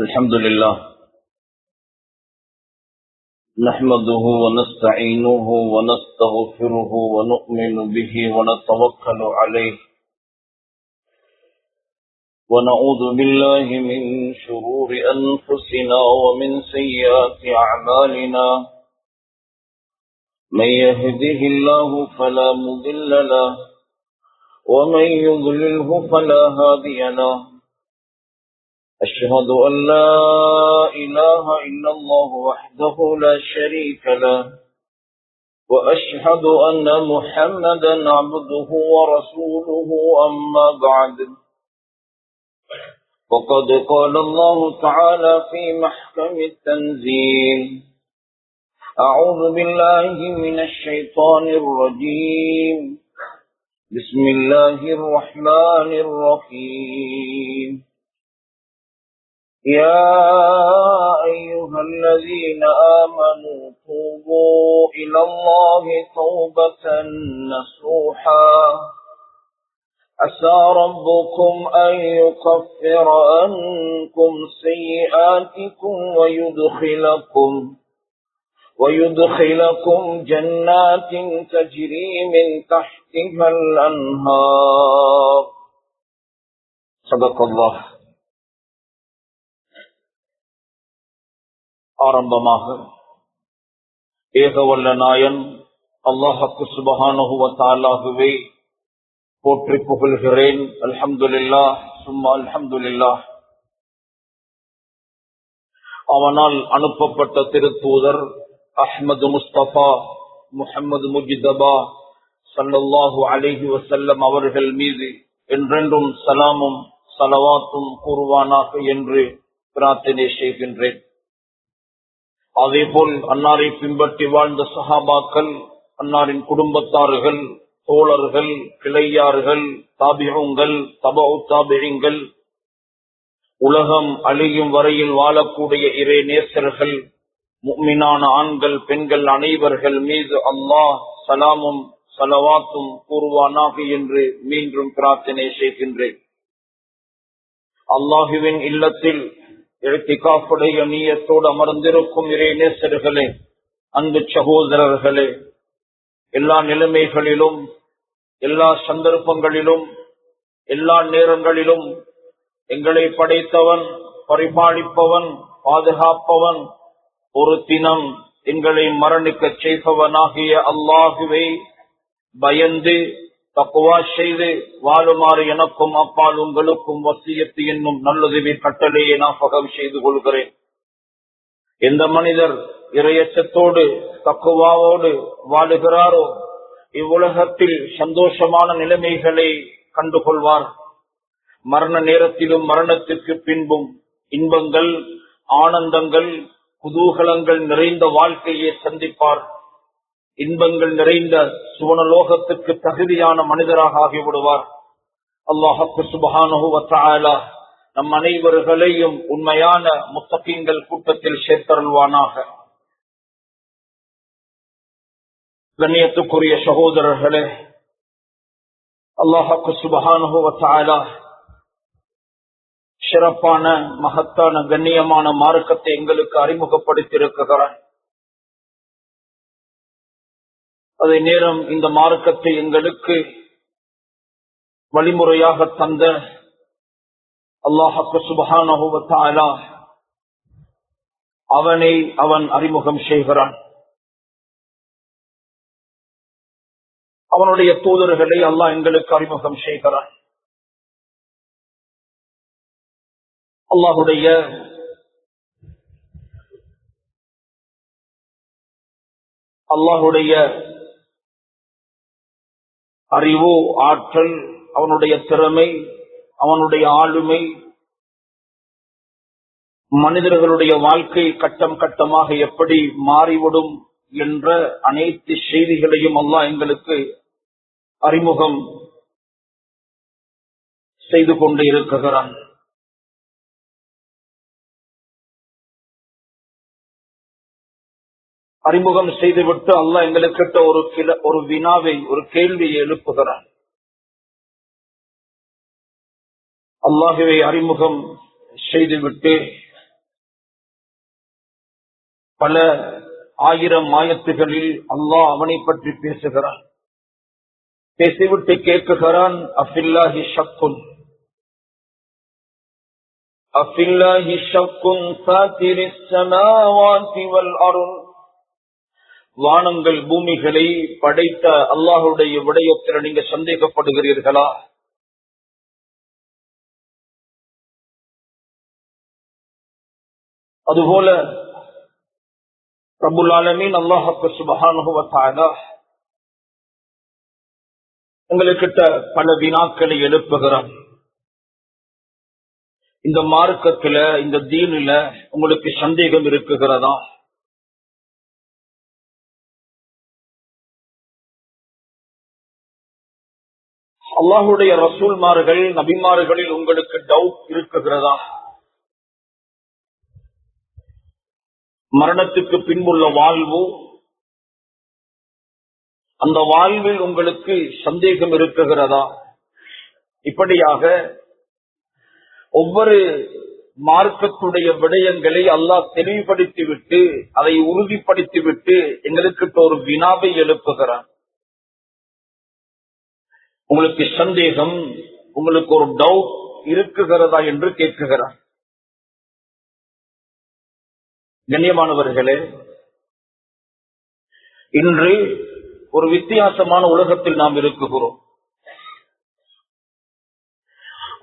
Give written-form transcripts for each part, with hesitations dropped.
الحمد لله نحمده ونستعينه ونستغفره ونؤمن به ونتوكل عليه ونعوذ بالله من شرور أنفسنا ومن سيئات أعمالنا من يهده الله فلا مضل له ومن يضلله فلا هادي له أشهد أن لا إله إلا الله وحده لا شريك له وأشهد أن محمدا عبده ورسوله أما بعد وقد قال الله تعالى في محكم التنزيل أعوذ بالله من الشيطان الرجيم بسم الله الرحمن الرحيم يا أيها الذين آمنوا توبوا إلى الله توبة نصوحا عسى ربكم أن يكفر عنكم سيئاتكم ويدخلكم جنات تجري من تحتها الأنهار صدق الله. ஆரம்பமாக ஏகவல்ல நாயன் அல்லாஹ்வுக்கு சுப்ஹானஹு வ தஆலாவே போற்றி புகழ்கிறேன். அல்ஹம்துலில்லாஹ் சும்மா அல்ஹம்துலில்லாஹ். அவனால் அனுப்பப்பட்ட திருத்தூதர் அஹ்மது முஸ்தபா முஹம்மது முஜ்தபா ஸல்லல்லாஹு அலைஹி வஸல்லம் அவர்கள் மீது என்றென்றும் சலாமும் ஸலவாத்தும் கூறுவானாக என்று பிரார்த்தனை செய்கின்றேன். அதேபோல் அன்னாரை பின்பற்றி வாழ்ந்த சஹாபாக்கள், அன்னாரின் குடும்பத்தார்கள், தோழர்கள், கிளையார்கள், தாபிஊங்கள், தபஉ தாபிஈன்கள், உலகம் அழியும் வரையில் வாழக்கூடிய இறை நேசர்கள், முஃமினான ஆண்கள் பெண்கள் அனைவர்கள் மீது அல்லாஹ் சலாமும் ஸலவாத்தும் கூறுவானாக என்று மீண்டும் பிரார்த்தனை செய்கின்றேன். அல்லாஹுவின் இல்லத்தில் இழ்திகாஃபுடைய நிய்யத்தோடு அமர்ந்திருக்கும் இறை நேசர்களே, அன்பு சகோதரர்களே, எல்லா நிலைமைகளிலும் எல்லா சந்தர்ப்பங்களிலும் எல்லா நேரங்களிலும் எங்களை படைத்தவன், பரிபாலிப்பவன், பாதுகாப்பவன், ஒரு தினம் எங்களை மரணிக்க செய்பவனாகிய அல்லாஹுவை பயந்து தக்வா செய்து வாழுமாறு எனக்கும் அப்பால் உங்களுக்கும் வசியத்து என்னும் நல்லுதவி கட்டளையை ஞாபகம் செய்து கொள்கிறேன். எந்த மனிதர் இறையச்சத்தோடு தக்வாவோடு வாழுகிறாரோ இவ்வுலகத்தில் சந்தோஷமான நிலைமைகளை கண்டுகொள்வார். மரண நேரத்திலும் மரணத்திற்கு பின்பும் இன்பங்கள், ஆனந்தங்கள், குதூகலங்கள் நிறைந்த வாழ்க்கையை சந்திப்பார். இன்பங்கள் நிறைந்த சுவனலோகத்துக்கு தகுதியான மனிதராக ஆகிவிடுவார். அல்லாஹ்வுக்கு சுப்ஹானஹு வ தஆலா நம் அனைவர்களையும் உண்மையான முத்தகீன்கள் கூட்டத்தில் சேர்த்தருள்வானாக. கண்ணியத்துக்குரிய சகோதரர்களே, அல்லாஹ்வுக்கு சுப்ஹானஹு வ தஆலா சிறப்பான மகத்தான கண்ணியமான மார்க்கத்தை எங்களுக்கு அறிமுகப்படுத்தியிருக்கிறார். அதே நேரம் இந்த மார்க்கத்தை எங்களுக்கு வழிமுறையாக தந்த அல்லாஹ்வுக்கு சுப்ஹானஹு வ தஆலா அவனை அவன் அறிமுகம் செய்கிறான். அவனுடைய தூதர்களை அல்லாஹ் எங்களுக்கு அறிமுகம் செய்கிறான். அல்லாஹுடைய அறிவு, ஆற்றல், அவனுடைய திறமை, அவனுடைய ஆளுமை, மனிதர்களுடைய வாழ்க்கை கட்டம் கட்டமாக எப்படி மாறிவிடும் என்ற அனைத்து செய்திகளையும் அல்லாஹ் எங்களுக்கு அறிமுகம் செய்து கொண்டு இருக்கிறான். அறிமுகம் செய்துவிட்டு அல்லாஹ் எங்களுக்கிட்ட ஒரு வினாவை, ஒரு கேள்வியை எழுப்புகிறான். அல்லாஹுவை அறிமுகம் செய்துவிட்டு பல ஆயிரம் ஆயத்துகளில் அல்லாஹ் அவனை பற்றி பேசுகிறான். பேசிவிட்டு கேட்குகிறான், அஃபில்லாஹி ஷக்குன் அஃபில்லாஹி ஷக்குன் ஃபாத்திரிஸ் ஸமாவாதி வல் அர்ض். வானங்கள் பூமிகளை படைத்த அல்லாஹ்வுடைய விடயத்தில் நீங்க சந்தேகப்படுகிறீர்களா? அதுபோல ரப்புல் ஆலமீன் அல்லாஹ் சுப்ஹானஹு வ தஆலா உங்களுக்கிட்ட பல வினாக்களை எழுப்புகிறான். இந்த மார்க்கத்துல, இந்த தீனில உங்களுக்கு சந்தேகம் இருக்குகிறதா? அல்லாஹுடைய ரசூல்மார்கள், நபிமார்களில் உங்களுக்கு டவுட் இருக்குகிறதா? மரணத்துக்கு பின்புள்ள வாழ்வு, அந்த வாழ்வில் உங்களுக்கு சந்தேகம் இருக்குகிறதா? இப்படியாக ஒவ்வொரு மார்க்கத்துடைய விடயங்களை அல்லாஹ் தெளிவுபடுத்திவிட்டு, அதை உறுதிப்படுத்திவிட்டு எங்களுக்கு ஒரு வினாவை எழுப்புகிறான். உங்களுக்கு சந்தேகம், உங்களுக்கு ஒரு டவுட் இருக்குகிறதா என்று கேட்குகிறான். கண்ணியமானவர்களே, இன்று ஒரு வித்தியாசமான உலகத்தில் நாம் இருக்குகிறோம்.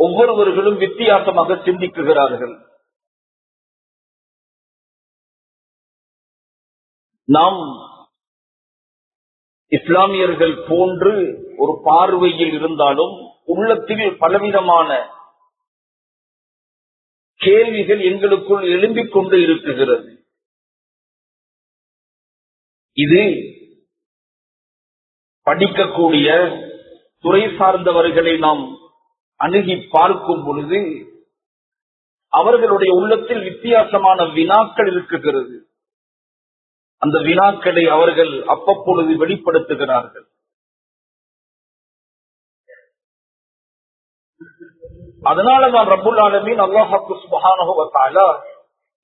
ஒவ்வொருவர்களும் வித்தியாசமாக சிந்திக்குகிறார்கள். நாம் இஸ்லாமியர்கள் போன்று ஒரு பார்வையில் இருந்தாலும் உள்ளத்தில் பலவிதமான கேள்விகள் எங்களுக்குள் எழும்பிக் கொண்டு இருக்குகிறது. இது படிக்கக்கூடிய துறை சார்ந்தவர்களை நாம் அணுகி பார்க்கும் பொழுது அவர்களுடைய உள்ளத்தில் வித்தியாசமான வினாக்கள் இருக்குகிறது. அந்த வினாக்களை அவர்கள் அவ்வப்பொழுது வெளிப்படுத்துகிறார்கள். அதனாலதான் ரப்புல் ஆலமீன் அல்லாஹ் சுப்ஹானஹு வ தஆலா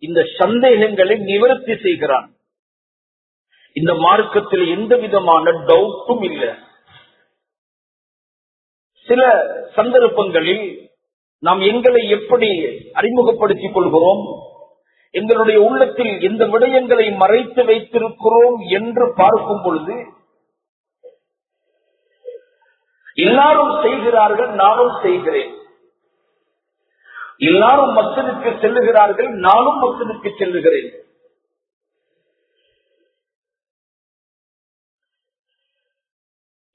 இந்த சந்தேகங்களை நிவர்த்தி செய்கிறான். இந்த மார்க்கத்தில் எந்த விதமான டவுட்டும் இல்லை. சில சந்தர்ப்பங்களில் நாம் எங்களை எப்படி அறிமுகப்படுத்திக் கொள்கிறோம், எங்களுடைய உள்ளத்தில் எந்த விடயங்களை மறைத்து வைத்திருக்கிறோம் என்று பார்க்கும் பொழுது எல்லாரும் செய்கிறார்கள், நானும் செய்கிறேன். எல்லாரும் மஸ்ஜிதுக்கு செல்லுகிறார்கள், நானும் மஸ்ஜிதுக்கு செல்லுகிறேன்.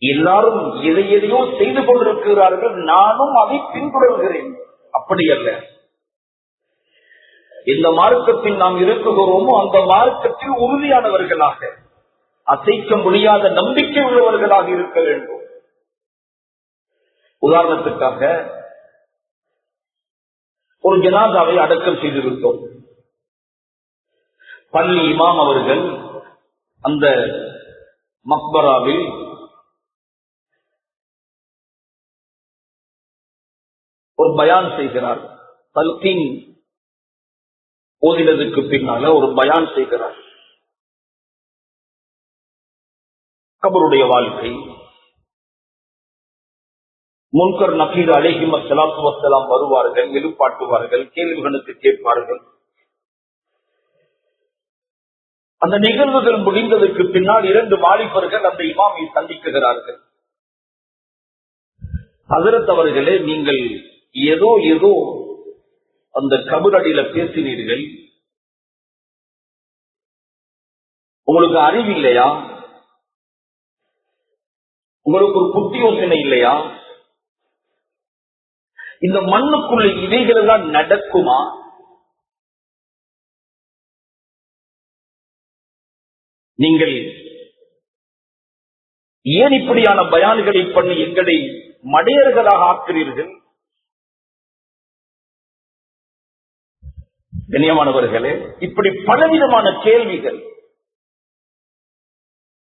எல்லாரும் எதையோ செய்து கொண்டிருக்கிறார்கள், நானும் அதை பின்தொடர்கிறேன். அப்படி அல்ல. எந்த மார்க்கத்தில் நாம் இருக்குகிறோமோ அந்த மார்க்கத்தில் உறுதியானவர்களாக, அசைக்க முடியாத நம்பிக்கை உள்ளவர்களாக இருக்க வேண்டும். உதாரணத்துக்காக ஒரு ஜனாதாவை அடக்கம் செய்திருந்தோம். பள்ளி இமாம் அவர்கள் அந்த மக்பராவில் ஒரு பயான் செய்கிறார். தல்கீன் ஓதினதுக்கு பின்னால ஒரு பயான் செய்கிறார். கபருடைய வாழ்க்கை, முன்கர் நகீர் அலைஹிம் ஸலாத்து வஸ்ஸலாம் வருவார்கள், எழுப்பாட்டுவார்கள், கேள்விகளுக்கு கேட்பார்கள். அந்த நிகழ்வுகள் முடிந்ததற்கு பின்னால் 2 வாலிபர்கள் அந்த இமாமை சந்திக்குகிறார்கள். ஹஜ்ரத் அவர்களே, நீங்கள் ஏதோ அந்த கபரடியில பேசினீர்கள், உங்களுக்கு அறிவில்லையா? உங்களுக்கு ஒரு புத்தி யோசனை இல்லையா? இந்த மண்ணுக்குள்ள இவைகள் எல்லாம் நடக்குமா? நீங்கள் ஏன் இப்படியான பயான்களை பண்ணி எங்களை மடையர்களாக ஆக்குறீர்கள்? கண்ணியமானவர்களே, இப்படி பலவிதமான கேள்விகள்.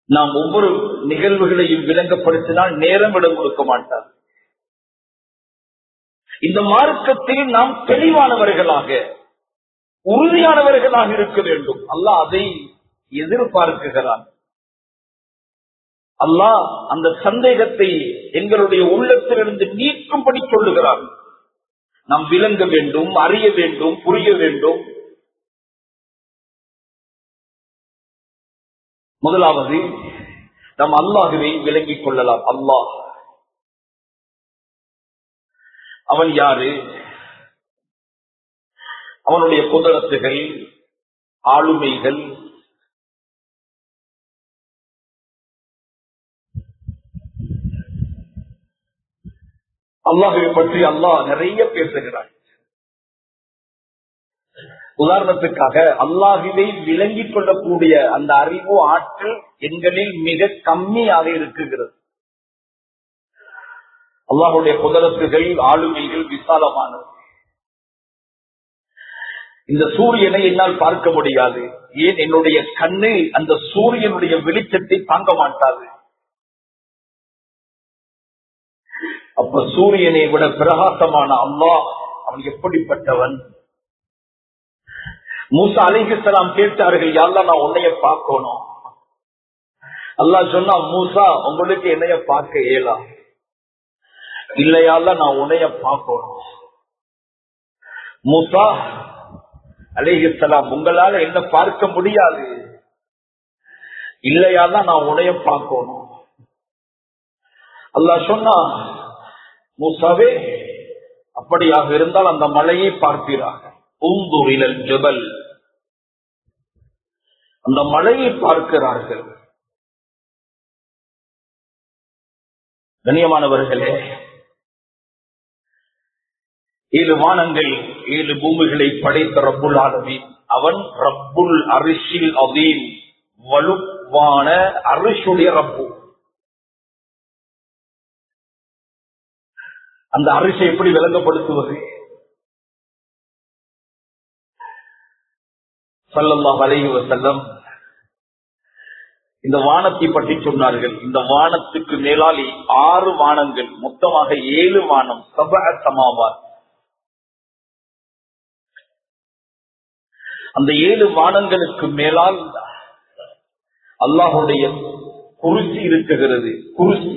நாம் ஒவ்வொரு நிகழ்வுகளையும் விளங்கப்படுத்தினால் நேரம் இடம் கொடுக்க மாட்டார். இந்த மார்க்கத்தில் நாம் தெளிவானவர்களாக, உறுதியானவர்களாக இருக்க வேண்டும். அல்லாஹ் அதை எதிர்பார்க்குகிறான். அல்லாஹ் அந்த சந்தேகத்தை எங்களுடைய உள்ளத்திலிருந்து நீக்கும்படி சொல்லுகிறான். நாம் விளங்க வேண்டும், அறிய வேண்டும், புரிய வேண்டும். முதலாவது நாம் அல்லாஹ்வை விளங்கிக் கொள்ளலாம். அல்லாஹ் அவன் யாரு, அவனுடைய குதரத்துகள், ஆளுமைகள், அல்லாஹ்வை பற்றி அல்லாஹ் நிறைய பேசுகிறான். உதாரணத்துக்காக அல்லாஹ்வை விளங்கிக் கொள்ளக்கூடிய அந்த அறிவு ஆற்றல் எங்களில் மிக கம்மியாக இருக்குகிறது. அல்லாஹ்வுடைய குதரத்துகள், ஆளுமைகள் விசாலமானது. இந்த சூரியனை என்னால் பார்க்க முடியாது. ஏன்? என்னுடைய கண்ணு அந்த சூரியனுடைய வெளிச்சத்தை தாங்க மாட்டாது. அப்ப சூரியனை விட பிரகாசமான அல்லாஹ் அவன் எப்படிப்பட்டவன்? மூசா அலைஹிஸ்ஸலாம் கேட்டார்கள், யா அல்லாஹ் நான் உன்னைய பார்க்கணும். அல்லாஹ் சொன்னா, மூசா உங்களுக்கு என்னைய பார்க்க இயலா. இல்லையா அல்லாஹ் நான் உன்னைய பார்க்கணும். மூசா அலைஹிஸ்ஸலாம் உங்களால என்ன பார்க்க முடியாது. இல்லையா நான் உன்னைய பார்க்கணும். அல்லாஹ் சொன்னா, மூசாவே அப்படியாக இருந்தால் அந்த மலையை பார்ப்பீராக. உந்துரில் ஜபல், அந்த மலையை பார்க்கிறார்கள். கண்ணியமானவர்களே, 7 வானங்கள் 7 பூமிகளை படைத்த ரப்புல் ஆலமீன் அவன் ரப்புல் அர்ஷில் அதீம், வலுவான அர்ஷுடைய ரப்பு. அந்த அரிசை எப்படி விளங்கப்படுத்துவது? ஸல்லல்லாஹு அலைஹி வஸல்லம் இந்த வானத்தை பற்றி சொன்னார்கள். இந்த வானத்துக்கு மேலால் 6 வானங்கள், மொத்தமாக 7 வானம், சபஅ ஸமாவாத். அந்த 7 வானங்களுக்கு மேலால் அல்லாஹ்வுடைய குர்சி இருக்குகிறது. குர்சி,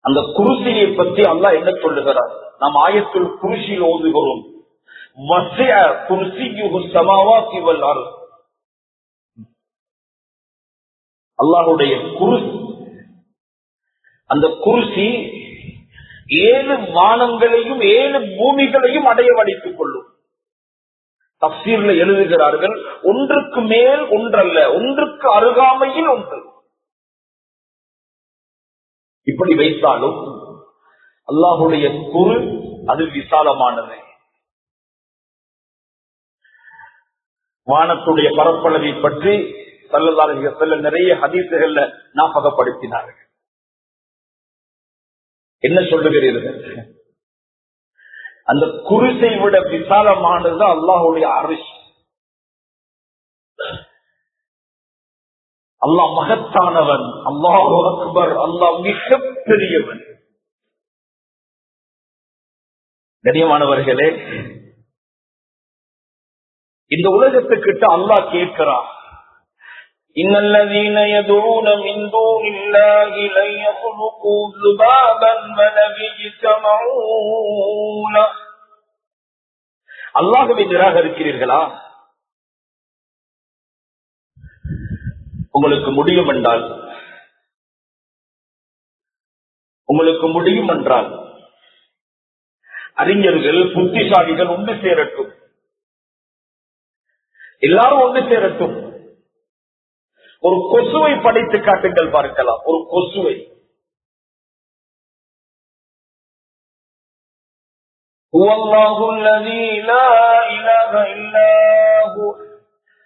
அந்த குர்சியை பற்றி அல்லாஹ் என்ன சொல்லுகிறார்? நாம் ஆயத்துல் குர்சியில் ஓதுகிறோம், வஸிஅ குர்சியுஹு ஸமாவாத்தி வல் அர்த். அல்லாஹ்வுடைய குர்சி, அந்த குர்சி 7 வானங்களையும் 7 பூமிகளையும் அடைய வடித்துக் கொள்ளும். தஃசீர்ல எழுதுகிறார்கள், ஒன்றுக்கு மேல் ஒன்றல்ல, ஒன்றுக்கு அருகாமையில் ஒன்று. இப்படி வைத்தாலும் அல்லாஹ்வுடைய குரு அது விசாலமானது. வானத்துடைய பரப்பளவை பற்றி ஸல்லல்லாஹு அலைஹி வஸல்லம் நிறைய ஹதீஸுகள்ல ஞாபகப்படுத்தினார்கள். என்ன சொல்லுகிறீர்கள்? அந்த குருசை விட விசாலமானது அல்லாஹ்வுடைய அர்ஷ். அல்லாஹ் மகத்தானவன், அல்லாஹு அக்பர், அல்லாஹ் மிக பெரியவன். கண்ணியமானவர்களே, இந்த உலகத்துக்கிட்ட அல்லாஹ் கேட்கிறான், இன்னல்லதீன யதுஊன மின் தூனில்லாஹி லன் யக்லுகூ ஸுபாபன் வலவ் யஜ்தமஊன. அல்லாஹ்வை நிராகரிக்கிறீர்களா? உங்களுக்கு முடியும் என்றால், உங்களுக்கு முடியும் என்றால் அறிஞர்கள், புத்திசாலிகள் ஒன்று சேரட்டும், எல்லாரும் ஒன்று சேரட்டும். ஒரு கொசுவை படைத்து காட்டுங்கள், பார்க்கலாம். ஒரு கொசுவை,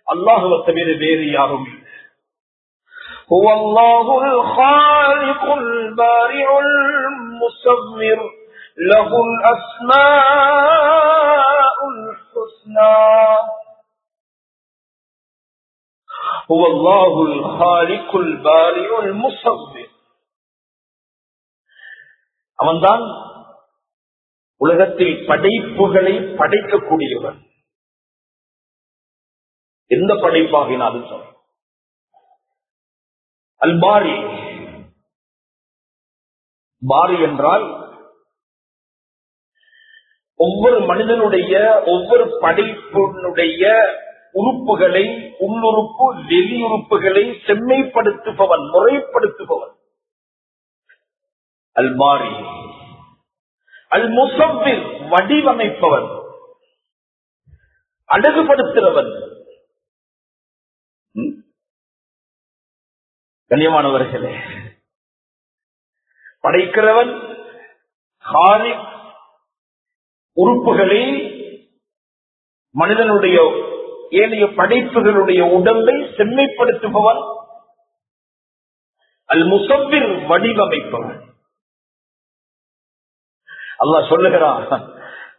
அல்லாஹுவை தவிர வேறு யாரும் இல்லை. هو الله الخالق البارئ المصور له الأسماء الحسنى. هو الله الخالق البارئ المصور. அவன்தான் உலகத்தில் படைப்புகளை படைக்கக்கூடியவர். எந்த படைப்பாகினாலும் சொல்ல அல்பாரி. பாரி என்றால் ஒவ்வொரு மனிதனுடைய ஒவ்வொரு படைப்பினுடைய உறுப்புகளை, உள்ளுறுப்பு வெளியுறுப்புகளை செம்மைப்படுத்துபவன், முறைப்படுத்துபவன் அல்பாரி. அல் முசவ்விர் வடிவமைப்பவன், அழகுபடுத்துகிறவன். கண்ணியமானவர்களே, படைக்கிறவன் ஹாலிக். உறுப்புகளை, மனிதனுடைய ஏனைய படைப்புகளுடைய உடம்பை செம்மைப்படுத்துபவன் அல் முசவ்விர் வடிவமைப்பவன். அல்லாஹ் சொல்லுகிறான்,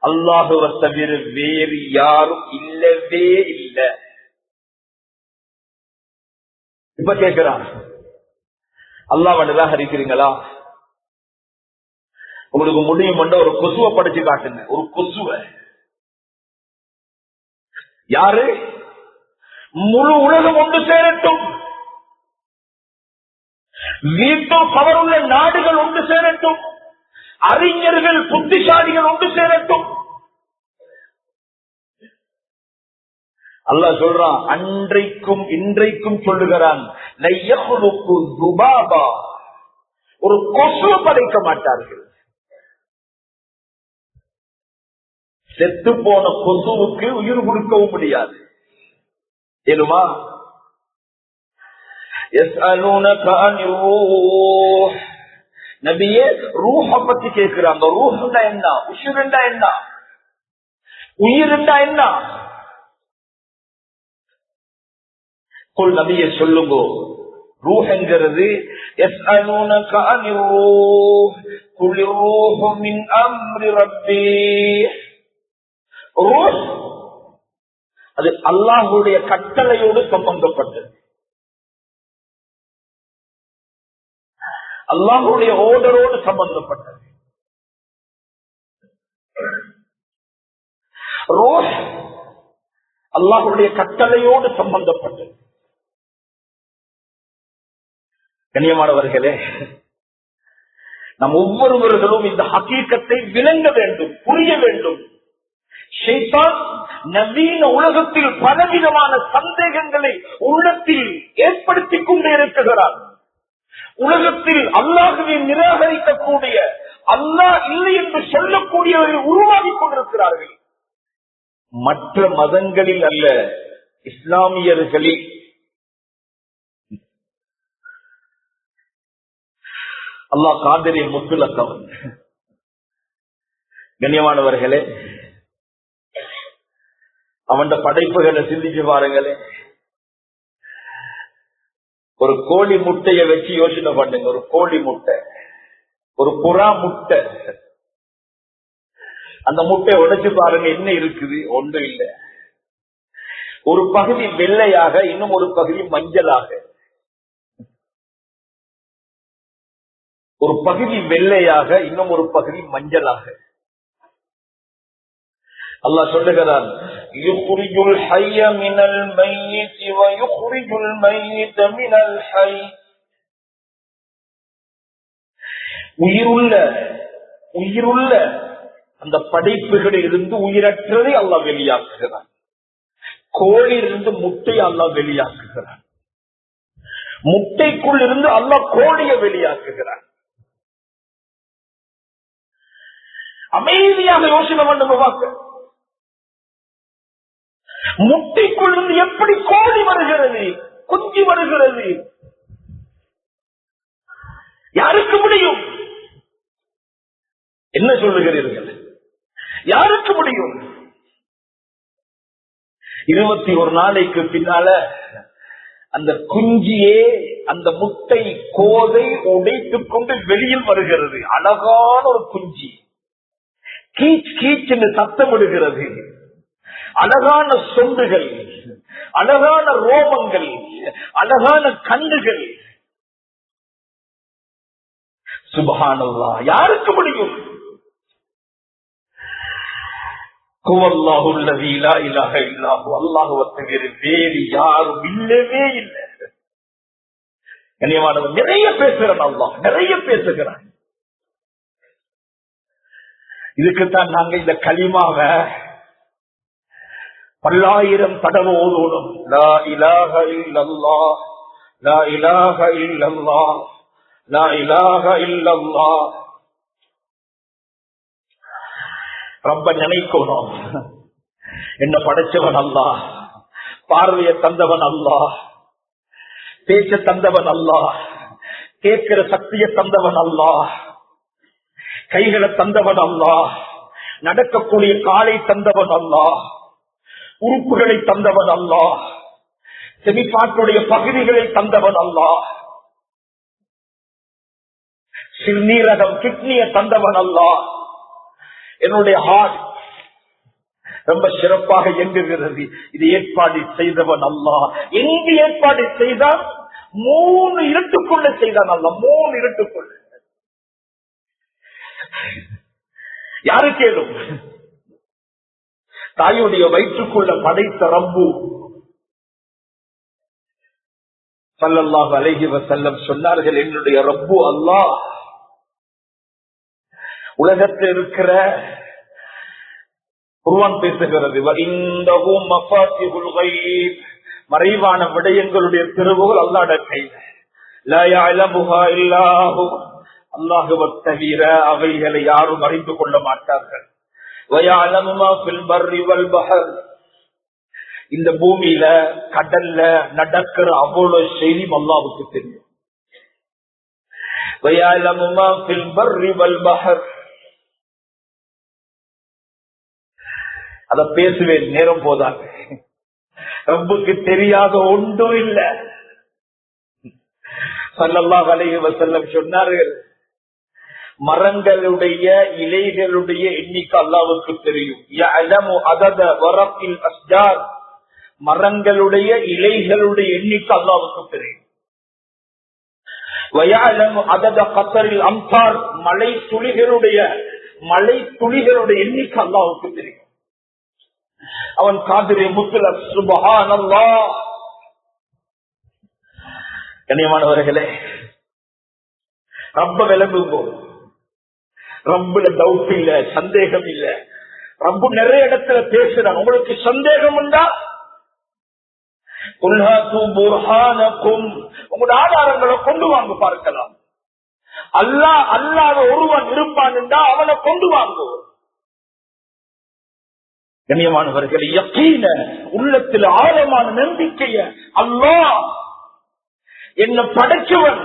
அல்லாஹுவை தவிர வேறு யாரும் இல்லவே இல்லை. இப்ப கேட்கிறான், அல்லாஹ்வை நிராகரிக்கிறீங்களா? உங்களுக்கு முடியும் ஒரு கொசுவை படிச்சு காட்டுங்க. ஒரு கொசுவை யாரு? முழு உலகம் ஒன்று சேரட்டும், வீட்டில் பவர் உள்ள நாடுகள் ஒன்று சேரட்டும், அறிஞர்கள் புத்திசாலிகள் ஒன்று சேரட்டும். அல்லாஹ் சொல்றான், அன்றைக்கும் இன்றைக்கும் சொல்லுகிறான், ஒரு கொசுவை படைக்க மாட்டார்கள். செத்து போன கொசுவுக்கு உயிர் கொடுக்கவும் முடியாது. ஏனுமா? நபியே, ரூஹ பத்தி கேட்கிறாங்க. ரூஹ்னா என்ன? உயிர்ண்டா என்ன? உயிர்ண்டா என்ன? நபியை சொல்லுங்க. ரூஹ் என்கிறது அது அல்லாஹ்வுடைய கட்டளையோடு சம்பந்தப்பட்டது. அல்லாஹ்வுடைய ஓர்டரோடு சம்பந்தப்பட்டது. ரூஹ் அல்லாஹ்வுடைய கட்டளையோடு சம்பந்தப்பட்டது. கண்ணியமானவர்களே, நம் ஒவ்வொருவர்களும் இந்த ஹகீகத்தை விளங்க வேண்டும், புரிய வேண்டும். ஷைத்தான் நவீன உலகத்தில் பலவிதமான சந்தேகங்களை உள்ளத்தில் ஏற்படுத்திக் கொண்டே இருக்கிறார். உலகத்தில் அல்லாஹ்வை நிராகரிக்கக்கூடிய, அல்லாஹ் இல்லை என்று சொல்லக்கூடியவர்கள் உருவாகிக் கொண்டிருக்கிறார்கள். மற்ற மதங்களில் அல்ல, இஸ்லாமியர்களில். அல்லாஹ் காதிரி முத்துலக்கவன். கண்ணியமானவர்களே, அவன் படைப்புகளை சிந்திச்சு பாருங்களே. ஒரு கோழி முட்டைய வச்சு யோசனை பண்ணுங்க. ஒரு கோழி முட்டை, ஒரு புறா முட்டை. அந்த முட்டையை உடைச்சு பாருங்க, என்ன இருக்குது? ஒன்றும் இல்லை. ஒரு பகுதி வெள்ளையாக, இன்னும் ஒரு பகுதி மஞ்சளாக. ஒரு பகுதி வெள்ளையாக, இன்னும் ஒரு பகுதி மஞ்சளாக. அல்லாஹ் சொல்லுகிறான், யுக்ரிஜுல் ஹய்ய மினல் மையித் வ யுக்ரிஜுல் மையித மினல் ஹய். உயிருள்ள அந்த படைப்புகளில் இருந்து உயிரற்றதை அல்லாஹ் வெளியாக்குகிறான். கோழியிலிருந்து முட்டையை அல்லாஹ் வெளியாக்குகிறான். முட்டைக்குள் இருந்து அல்லாஹ் கோழியை வெளியாக்குகிறான். அமைதியாக யோசனை பண்ணுங்க. முட்டைக்குள் இருந்து எப்படி கோழி வருகிறது, குஞ்சு வருகிறது? யாருக்கு முடியும்? என்ன சொல்லுகிறீர்கள்? யாருக்கு முடியும்? 21 நாளைக்கு பின்னால அந்த குஞ்சியே அந்த முட்டை கோதை உடைத்துக் கொண்டு வெளியில் வருகிறது. அழகான ஒரு குஞ்சி, கீச் கீச் என்று சத்தமிடுகிறது. அழகான சொந்துகள், அழகான ரோமங்கள், அழகான கண்ணுகள். சுப்ஹானல்லாஹ், யாருக்கு முடியும்? அல்லாஹுவை தவிர வேறு யாரும் இல்லவே இல்லை. கண்ணியமானவர் நிறைய பேசுகிறான், அல்லாஹ் நிறைய பேசுகிறான். இதுக்குத்தான் நாங்க இந்த கலிமாவை பல்லாயிரம் தடவை ஓதணும். லா இலாஹ இல்லல்லாஹ், லா இலாஹ இல்லல்லாஹ், லா இலாஹ இல்லல்லாஹ். ரொம்ப நினைக்கணும், என்ன படைச்சவன் அல்லாஹ், பார்வையை தந்தவன் அல்லாஹ், பேச்ச தந்தவன் அல்லாஹ், கேட்கிற சக்தியை தந்தவன் அல்லாஹ், கைகளை தந்தவன் அல்லாஹ், நடக்கக்கூடிய காலை தந்தவன் அல்லாஹ், உறுப்புகளை தந்தவன் அல்லாஹ், செமிப்பாட்டுடைய பகுதிகளை தந்தவன் அல்லாஹ், சிறுநீரகம் கிட்னியை தந்தவன் அல்லாஹ். என்னுடைய ஹார்ட் ரொம்ப சிறப்பாக இயங்குகிறது, இது ஏற்பாடு செய்தவன் அல்லாஹ். எங்கு ஏற்பாடு செய்தான்? 3 இருட்டுக்குள்ள செய்தான் அல்லாஹ், 3 இருட்டுக்குள்ள. யாரு கேளும்? தாயுடைய வயிற்றுக்குள்ள படைத்த ரப்பு ஸல்லல்லாஹு அலைஹி வஸல்லம் சொன்னார்கள், என்னுடைய ரப்பு அல்லாஹ் உலகத்தில் இருக்கிற குர்ஆன் பேசுகிறது, வஇந்தஹு மஃபாத்திஹுல் கைப், மறைவான விடயங்களுடைய திறவுகள் அல்லாஹ்வுடைய கையில். லா யஅலமுஹா இல்லாஹு, அல்லாஹ்வை தவிர அவைகளை யாரும் அறிந்து கொள்ள மாட்டார்கள். வயஅலமு மா ஃபில் பர்ரி வல் பஹர், இந்த பூமியில கடல்ல நடக்கிற அவ்வளவு செய்தியும் அல்லாஹ்வுக்கு தெரியும். வயஅலமு மா ஃபில் பர்ரி வல் பஹர், அத பேசுவேன், நேரம் போதாங்க. ரப்புக்கு தெரியாத ஒன்றும் இல்ல. ஸல்லல்லாஹு அலைஹி வஸல்லம் சொன்னார்கள், மரங்களுடைய இலைகளுடைய எண்ணிக்கை அல்லாஹ்வுக்கு தெரியும். யஅலமு அதத வரகில் அஸ்ஜார், மரங்களுடைய இலைகளுடைய எண்ணிக்கை அல்லாஹ்வுக்கு தெரியும். வயஅலமு அதத கத்ரில் அம்சார், மழை துளிகளுடைய எண்ணிக்கை அல்லாஹ்வுக்கு தெரியும். அவன் காதிரே முத்லக், சுப்ஹானல்லாஹ். கண்ணியமானவர்களே, ரப்ப விளங்குங்கோ. ரப்புல டவுட் இல்ல, சந்தேகம் இல்ல. ரப்பு நிறைய இடத்துல பேசுறான். உங்களுக்கு சந்தேகம் உண்டா? குல்ஹாத்து புர்ஹானக்கும், உங்களோட ஆதாரங்களை கொண்டு வாங்க பார்க்கலாம். அல்லாஹ் அல்லாத ஒருவன் இருப்பான் என்றா அவனை கொண்டு வாங்கும். கண்ணியமானவர்கள், யக்கீன, உள்ளத்தில் ஆழமான நம்பிக்கைய, அல்லாஹ் என்ன படைச்சவன்,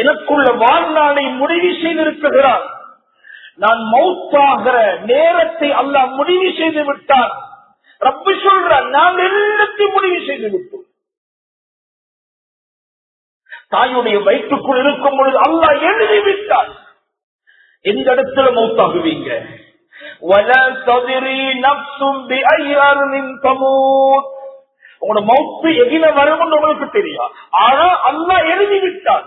எனக்குள்ள வாழ்நாளை முடிவு செய்திருக்கிறான். நான் மௌத்தாகிற நேரத்தை அல்லாஹ் முடிவு செய்து விட்டான். ரப்பு சொல்றான், நான் எல்லாத்தையும் முடிவு செய்து விட்டோம். தாயுடைய வயிற்றுக்குள் இருக்கும் பொழுது அல்லாஹ் எழுதிவிட்டான் எந்த இடத்துல மௌத்தாகுவீங்க. உங்களோட மௌத்து எகில வரும் உங்களுக்கு தெரியும். ஆனா அல்லாஹ் எழுதிவிட்டான்.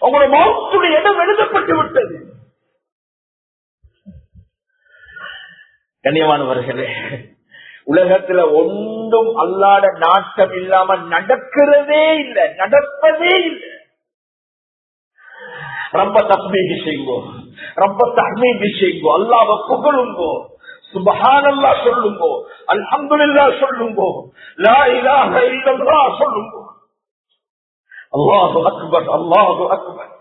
உங்களோட மௌத்துடைய இடம் எழுதப்பட்டு விட்டது. கண்ணியமானவர்களே, உலகத்துல ஒன்றும் அல்லாத நாட்டம் இல்லாம நடக்கிறதே இல்லை, நடப்பதே இல்லை. ரப்ப தஸ்பீஹ் செய்யுங்கோ, ரப்ப தஹ்மீத் செய்யுங்கோ, அல்லாஹ்வை புகழுங்கோ, சுப்ஹானல்லாஹ் சொல்லுங்கோ, அல்ஹம்துலில்லாஹ் சொல்லுங்கோ, லா இலாஹ இல்லல்லாஹ் சொல்லுங்கோ. அல்லாஹு அக்பர், அல்லாஹு அக்பர்.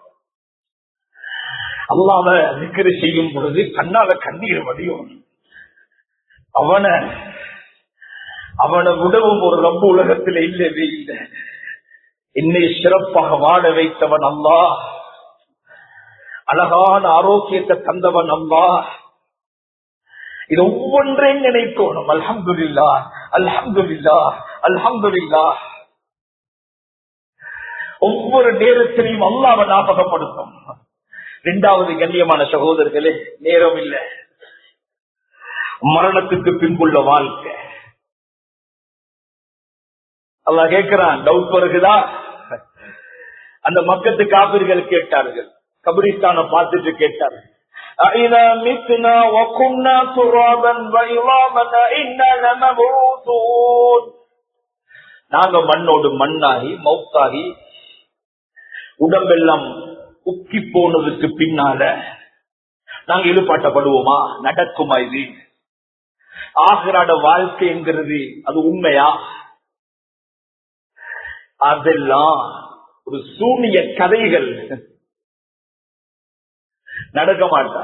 அல்லாஹ்வை zikr செய்யும் பொழுது கண்ணால கண்ணீர் வடியும். அவனை விடவும் ஒரு ரப்பு உலகத்தில் இல்லவே இல்லை. என்னை சிறப்பாக வாழ வைத்தவன் அல்லாஹ், அழகான ஆரோக்கியத்தை தந்தவன் அல்லாஹ். இது ஒவ்வொன்றையும் நினைக்கணும். அல்ஹம்துலில்லாஹ், அல்ஹம்துலில்லாஹ், அல்ஹம்துலில்லாஹ். ஒவ்வொரு நேரத்திலையும் அல்லாஹ்வை ஞாபகப்படுத்தும். 2வது கண்ணியமான சகோதரர்களே, நேரம் இல்லை, மரணத்துக்கு பின்புள்ள வாழ்க்கை. அல்லாஹ் கேட்கிறான், டவுட் வருகிறதா? அந்த மக்கத்து காபிர்கள் கேட்டார்கள், கபிரிஸ்தானை பார்த்துட்டு கேட்டார்கள், أَإِذَا مِتْنَا وَكُنَّا تُرَابًا وَعِظَامًا أَإِنَّا لَمَبْعُوثُونَ. நாங்க மண்ணோடு மண்ணாகி மௌத்தாகி உடம்பெல்லாம் உக்கி போனதுக்கு பின்னால நாங்க எழுப்பாட்டப்படுவோமா? நடக்குமா? இது ஆகிராட வாழ்க்கைங்கிறது அது உண்மையா? அதெல்லாம் ஒரு சூனிய கதைகள். நடக்க மாட்டா.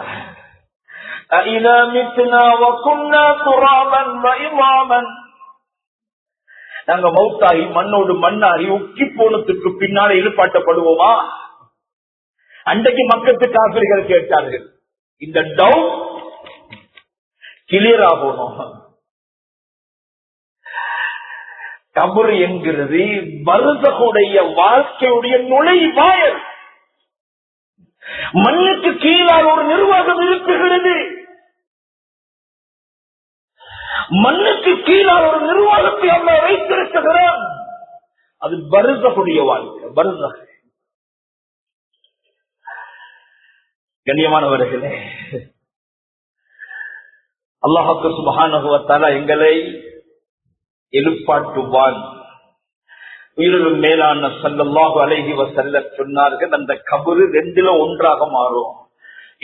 நாங்க மௌத்தாகி மண்ணோடு மண்ணாகி உக்கி போனதுக்கு பின்னால எழுப்பாட்டப்படுவோமா? அன்றைக்கு மக்கத்து காபிர்கள் கேட்டார்கள். இந்த டவுட் கிளியர் ஆகணும். கபர் என்கிறது பர்ஸகுடைய வாழ்க்கையுடைய நுழைவாயல். மண்ணுக்கு கீழால் ஒரு நிர்வாகம் இருக்குகிறது. மண்ணுக்கு கீழால் ஒரு நிர்வாகத்தை அல்லாஹ் வைத்திருக்கிறான். அது பர்ஸகுடைய வாழ்க்கை. பர்ஸக். கண்ணியமானவர்களே, அல்லாஹ் சுப்ஹானஹு வ தஆலா எங்களை எழுப்பாட்டுவான். உயிரிலும் மேலான ஸல்லல்லாஹு அலைஹி வஸல்லம் சொன்னார்கள், அந்த கபரு ரெண்டுல ஒன்றாக மாறும்.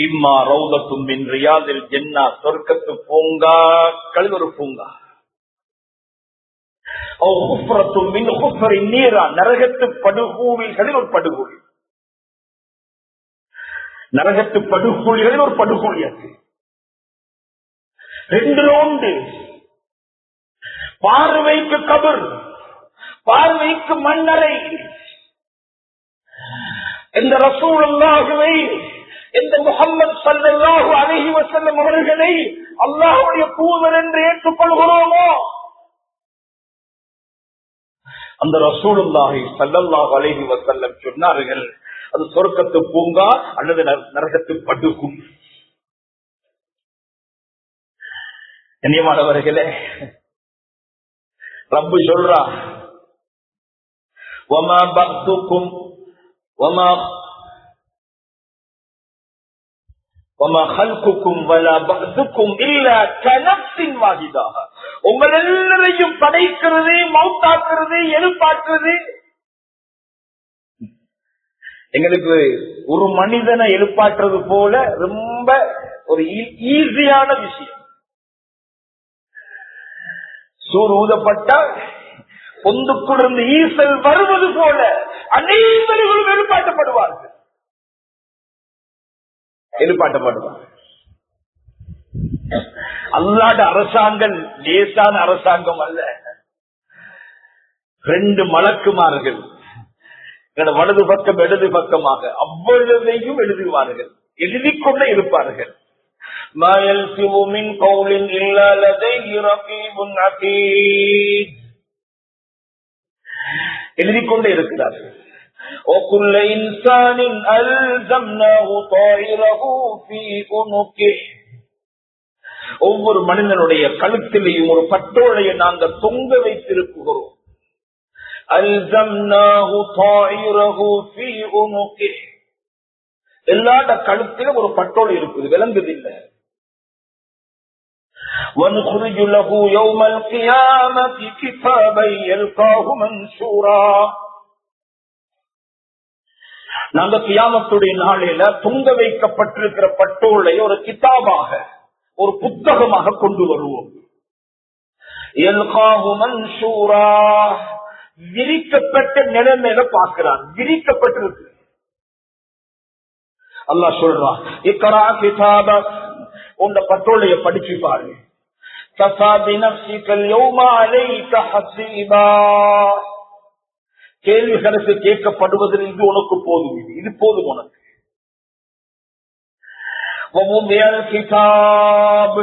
இம்மா ரௌதத்தும் மின் ரியாதில் ஜன்னah, சொர்க்கத்து பூங்காக்கள் ஒரு பூங்கா. ஓ குஃப்ரத்தும் மின் குஃப்ரின் நீரா, நரகத்து படுகூழிகளில் ஒரு படுகூழி. நரகத்து படுகூழிகளில் ஒரு படுகூழி. அது ரெண்டுல உண்டு. பார்வைக்கு கபர், பார்வைக்கு மண்ணறை. இந்த ரசூலுல்லாஹ்வை, இந்த முஹம்மது ஸல்லல்லாஹு அலைஹி வஸல்லம் அவர்களை அல்லாஹ்வுடைய தூதர் என்று ஏற்றுக்கொள்கிறோமோ, அந்த ரசூலுல்லாஹி ஸல்லல்லாஹு அலைஹி வஸல்லம் சொன்னார்கள், அது சொர்க்கத்து பூங்கா அல்லது நரகத்து படுகும். கண்ணியமானவர்களே, ரப்பு சொல்றா, வமா பக்துக்கும் வமா ஹல்குக்கும் வலா பக்துக்கும் இல்லா கனஃப்ஸின் வாஹிதா. உங்கள் எல்லாரையும் படைக்கிறது, மௌத்தாக்குறது, எழுப்பாக்குறது எங்களுக்கு ஒரு மனிதனை எழுப்பாற்றுறது போல ரொம்ப ஒரு ஈஸியான விஷயம். சூர் ஊதப்பட்டா பொந்துக்குள் இருந்து ஈசல் வருவது போல அனைவரும் எழுப்பாட்டப்படுவார்கள். அல்லாஹ்வுடைய அரசாங்கம் லேசான அரசாங்கம் அல்ல. 2 மலக்குமார்கள் வலது பக்கம் இடது பக்கமாக அவ்வளவையும் எழுதுவார்கள், எழுதிக்கொண்டே இருப்பார்கள். எழுதிக்கொண்டே இருக்கிறார்கள். ஒவ்வொரு மனிதனுடைய கழுத்திலேயும் ஒரு பட்டோலையை நாங்கள் தொங்க வைத்திருக்கிறோம். எல்லாட கழுத்திலும் ஒரு பட்டோலை இருக்குது, விளங்குதில்லை. وَنُخْرِجُ لَهُ يَوْمَ الْقِيَامَةِ كِتَابًا يَلْقَاهُ مَنْشُورًا. நாங்க கியாமத்துடைய நாளில தொங்க வைக்கப்பட்டிருக்கிற பட்டோலை ஒரு கிதாபாக, ஒரு புத்தகமாக கொண்டு வருவோம். يَلْقَاهُ مَنْشُورًا, விரிக்கப்பட்ட நிலைமையில பார்க்கிறான், விரிக்கப்பட்டிருக்கு. அல்லாஹ் சொல்றான், இக்ரா கிதாபக், உன்ன பட்டோலைய படிச்சு பாரு. கஃபா பினஃப்ஸிக யௌம அலைக ஹஸீபா, கேள்விகளுக்கு கேட்கப்படுவதில் இது உனக்கு போதும், இது போதும் உனக்கு. வமுதியல் கிதாப்,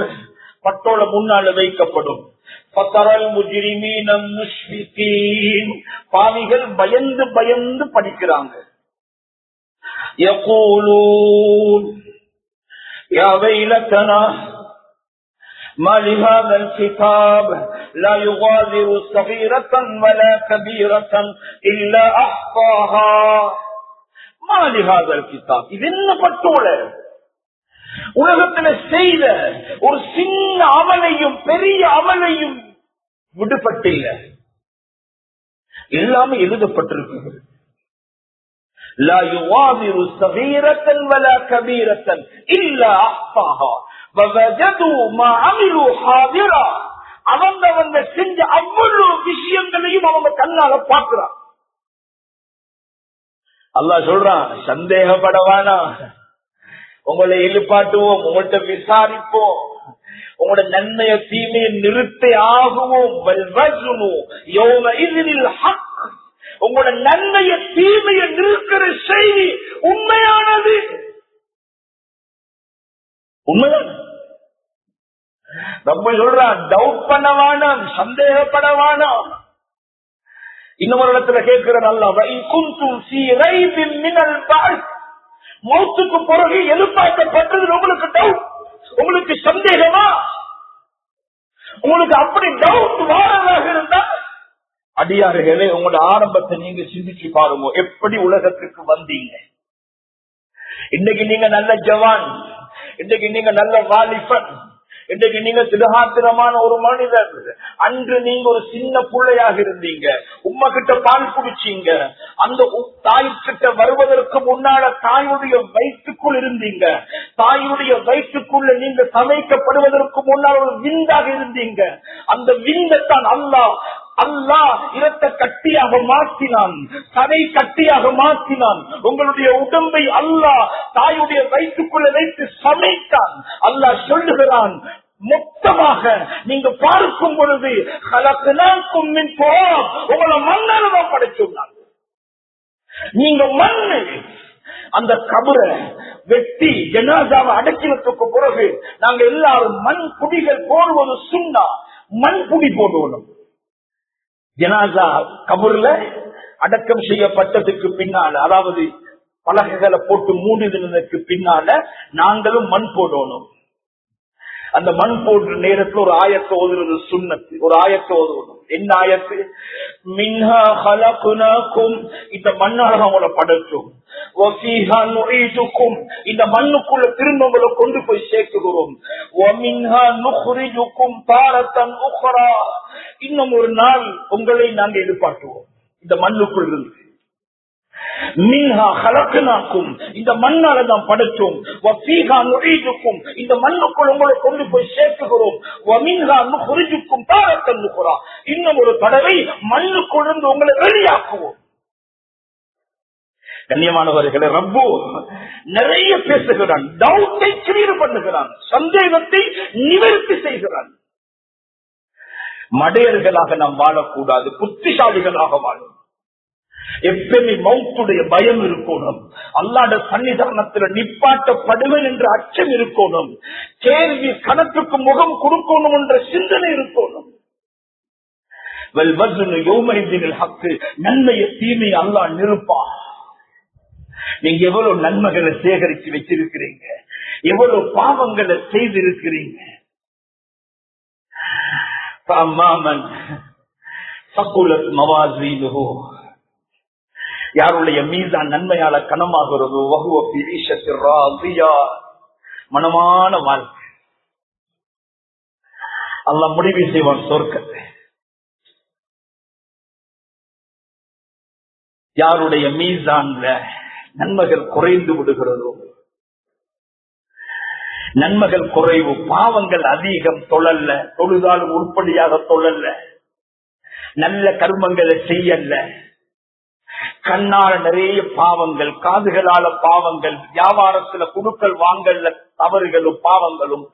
பட்டோல முன்னால வைக்கப்படும். ஃபதரல் முஜ்ரிமீன முஷ்ஃபிகீன், பாவிகள் பயந்து பயந்து படிக்கிறாங்க. யகூலூன் யா வைலதனா ما لهذا الكتاب لا يغادر صغيرة ولا كبيرة إلا أحصاها. ما لهذا الكتاب, இது என்ன பட்டோலை? உலகத்துல செய்த ஒரு சின்ன அமலையும் பெரிய அமலையும் விடுபட்டில்ல, எல்லாமே எழுதப்பட்டிருக்கு. லா யுவாதிரு ஸகீரத்தன் வலா கபீரத்தன் இல்லா அஹ்ஸாஹா வவஜது மா அமிலு ஹாதிரா. அவங்க செஞ்ச அவ்வளவு விஷயங்களையும் அவங்க கண்ணால பார்க்கிறான். அல்லாஹ் சொல்றான், சந்தேகப்படவானா, உங்களை எழுப்பாட்டுவோம், உங்கள்கிட்ட விசாரிப்போம், உங்களோட நன்மைய தீமையை நிறுத்தி ஆகுவோம். உங்களோட நன்மைய தீமையை நிறுக்கிற செய்தி உண்மையானது. உண்மையான நம்ம சொல்றான், டவுட் பண்ண வேணாம், சந்தேகப்பட வேணாம். இன்னொரு இடத்துல கேட்கிற நல்லா, மௌத்துக்கு பிறகு எழுப்பாட்டப்பட்டது உங்களுக்கு டவுட், உங்களுக்கு சந்தேகமா? உங்களுக்கு அப்படி டவுட் வாரதாக இருந்தா, அடியார்களே உங்களோட ஆரம்பத்தை நீங்க சிந்திச்சு பாருங்க. எப்படி உலகத்துக்கு வந்தீங்க? இன்னைக்கு நீங்க நல்ல ஜவான், இன்னைக்கு நீங்க நல்ல வாலிபன், இன்னைக்கு நீங்க திடகாத்திரமான ஒரு மனிதர். அன்று நீங்க ஒரு சின்ன பிள்ளையாக இருந்தீங்க, உம்மா கிட்ட பால் குடிச்சீங்க. அந்த தாய் கிட்ட வருவதற்கு முன்னால தாயுடைய வயிற்றுக்குள் இருந்தீங்க. தாயுடைய வயிற்றுக்குள்ள நீங்க சமைக்கப்படுவதற்கு முன்னால் ஒரு விந்தாக இருந்தீங்க. அந்த விந்தைத்தான் அல்லாஹ் இரத்த கட்டியாக மாற்றினான், சதை கட்டியாக மாற்றினான். உங்களுடைய உடம்பை அல்லாஹ் தாயுடைய வயிற்றுக்குள்ள வைத்து சமைத்தான். அல்லாஹ் சொல்லுகிறான், மொத்தமாக நீங்க பார்க்கும் பொழுது உங்களை மண்ணால தான் படைச்சுள்ளாங்க. நீங்க மண்ணு. அந்த கபரை வெட்டி ஜனாசாவை அடக்கினத்துக்கு பிறகு நாங்க எல்லாரும் மண் குடிகள் போடுவது சுன்னா, மண் குடி போடுவோம். ஜனாசா கபூர்ல அடக்கம் செய்யப்பட்டதுக்கு பின்னால, அதாவது பலகைகளை போட்டு மூடினதுக்கு பின்னால நாங்களும் மண் போடணும். அந்த மண் போடுற நேரத்தில் ஒரு ஆயத்தை ஓதுறது சுன்னத்து. ஒரு ஆயத்தை ஓதுவணும். என்ன ஆயத்து? மின்ஹா ஹலக்னாக்கும், இந்த மண்ணாக அவங்கள படைச்சோம். வஃபீஹா நுஈதுக்கும், இந்த மண்ணுக்குள்ள திரும்ப உங்களை கொண்டு போய் சேர்க்குகிறோம். வமின்ஹா நுக்ரிஜுக்கும் தாரத்தன் உக்ரா, இன்னும் ஒரு நாள் உங்களை நாங்கள் எதிர்பார்க்குவோம் இந்த மண்ணுக்குள் இருந்து. மின்ஹா ஹலக்னாக்கும், இந்த மண்ணால தான் படைச்சோம். வஃபீஹா நுஈதுக்கும், இந்த மண்ணுக்குள் உங்களை கொண்டு போய் சேர்க்குகிறோம். வமின்ஹா நுக்ரிஜுக்கும் தாரத்தன் உக்ரா, இன்னும் ஒரு தடவை மண்ணுக்குள் இருந்து உங்களை வெளியாக்குவோம். கண்ணியமானவர்களே, ரப்பு நிறைய பேசுகிறான், டவுட்டை கிளியர் பண்ணுகிறான், சந்தேகத்தை நிவர்த்தி செய்கிறான். மடையர்களாக நாம் வாழக்கூடாது, புத்திசாலிகளாக வாழும். எப்பவுமே மௌத்துடைய பயம் இருக்கணும், அல்லாஹ்வுடைய சன்னிதானத்தில் நிப்பாட்டப்படுவேன் என்ற அச்சம் இருக்கணும், கேள்வி கணக்குக்கு முகம் கொடுக்கணும் என்ற சிந்தனை இருக்கணும். நன்மையை தீமையை அல்லாஹ் நிறுப்பான். நீங்க எவ்வளவு நன்மைகளை சேகரித்து வச்சிருக்கிறீங்க, எவ்வளவு பாவங்களை செய்திருக்கிறீங்க. யாருடைய மீதான் நன்மையால கனமாகிறதோ மனமான வாழ்க்கை அல்லாஹ் முடிவு செய்வான் சொர்க்கத்தை. யாருடைய மீசான்ல நன்மைகள் குறைந்து விடுகிறதோ, நன்மைகள் குறைவு, பாவங்கள் அதிகம், தொழல்ல, தொழுதாலும் உருப்படியாக தொழல்ல, நல்ல கர்மங்களை செய்யல, கண்ணால நிறைய பாவங்கள், காதுகளால பாவங்கள், வியாபாரத்துல குடுக்கல் வாங்கல்ல தவறுகளும் பாவங்களும்,